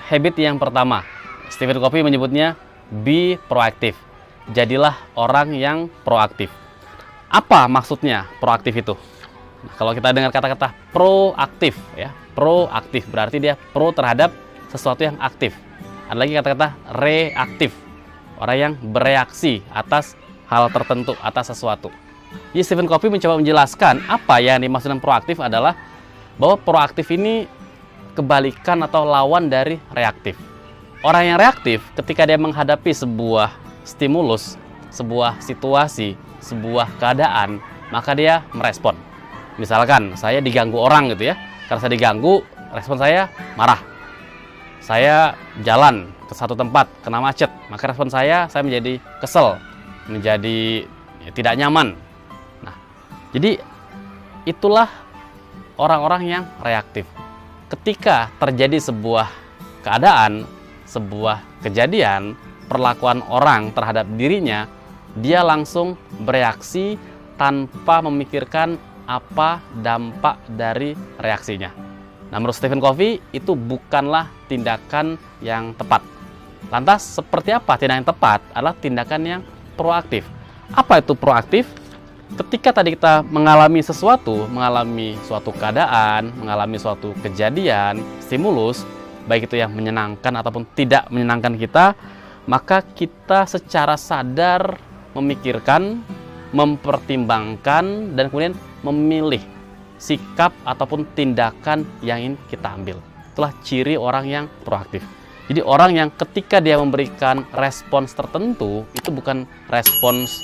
habit yang pertama, Stephen Covey menyebutnya be proaktif. Jadilah orang yang proaktif. Apa maksudnya proaktif itu? Nah, kalau kita dengar kata-kata proaktif, ya, proaktif berarti dia pro terhadap sesuatu yang aktif. Ada lagi kata-kata reaktif, orang yang bereaksi atas hal tertentu, atas sesuatu. Jadi Stephen Covey mencoba menjelaskan apa yang dimaksud dengan proaktif adalah bahwa proaktif ini kebalikan atau lawan dari reaktif. Orang yang reaktif ketika dia menghadapi sebuah stimulus, sebuah situasi, sebuah keadaan, maka dia merespon. Misalkan saya diganggu orang gitu ya, karena saya diganggu, respon saya marah. Saya jalan ke satu tempat, kena macet, maka respon saya menjadi kesel, menjadi tidak nyaman. Nah, jadi itulah orang-orang yang reaktif. Ketika terjadi sebuah keadaan, sebuah kejadian, perlakuan orang terhadap dirinya, dia langsung bereaksi tanpa memikirkan apa dampak dari reaksinya. Nah, menurut Stephen Covey, itu bukanlah tindakan yang tepat. Lantas, seperti apa tindakan yang tepat? Adalah tindakan yang proaktif. Apa itu proaktif? Ketika tadi kita mengalami sesuatu, mengalami suatu keadaan, mengalami suatu kejadian, stimulus, baik itu yang menyenangkan ataupun tidak menyenangkan kita, maka kita secara sadar memikirkan, mempertimbangkan, dan kemudian memilih sikap ataupun tindakan yang ingin kita ambil. Itulah ciri orang yang proaktif. Jadi orang yang ketika dia memberikan respons tertentu, itu bukan respons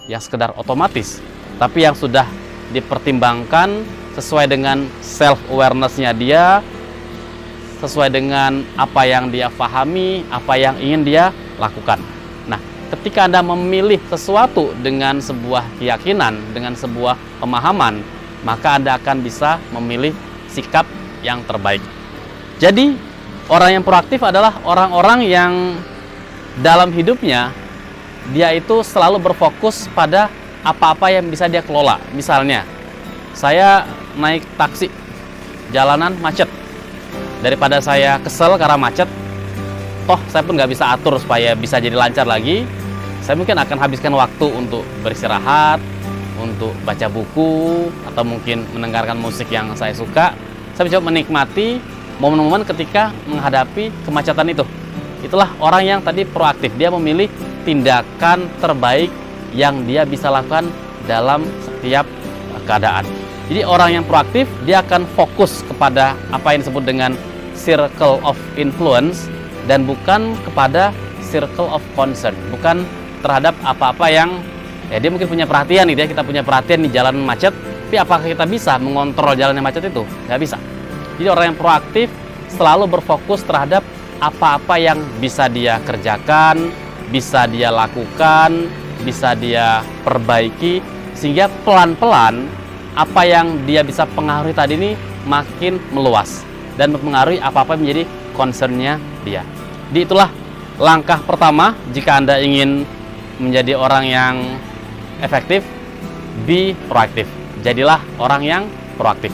yang sekedar otomatis, tapi yang sudah dipertimbangkan sesuai dengan self-awareness-nya dia, sesuai dengan apa yang dia pahami, apa yang ingin dia lakukan. Nah, ketika Anda memilih sesuatu dengan sebuah keyakinan, dengan sebuah pemahaman, maka Anda akan bisa memilih sikap yang terbaik. Jadi, orang yang proaktif adalah orang-orang yang dalam hidupnya, dia itu selalu berfokus pada apa-apa yang bisa dia kelola. Misalnya, saya naik taksi, jalanan macet. Daripada saya kesel karena macet, toh saya pun nggak bisa atur supaya bisa jadi lancar lagi. Saya mungkin akan habiskan waktu untuk beristirahat, untuk baca buku, atau mungkin mendengarkan musik yang saya suka. Saya mencoba menikmati momen-momen ketika menghadapi kemacetan itu. Itulah orang yang tadi proaktif. Dia memilih tindakan terbaik yang dia bisa lakukan dalam setiap keadaan. Jadi orang yang proaktif, dia akan fokus kepada apa yang disebut dengan circle of influence dan bukan kepada circle of concern. Bukan terhadap apa-apa yang dia mungkin punya perhatian nih, kita punya perhatian di jalan macet, tapi apakah kita bisa mengontrol jalan yang macet itu? Nggak bisa. Jadi orang yang proaktif selalu berfokus terhadap apa-apa yang bisa dia kerjakan, bisa dia lakukan, bisa dia perbaiki, sehingga pelan-pelan apa yang dia bisa pengaruhi tadi ini makin meluas dan mempengaruhi apa-apa yang menjadi concernnya dia. Jadi itulah langkah pertama jika Anda ingin menjadi orang yang efektif, be proaktif. Jadilah orang yang proaktif.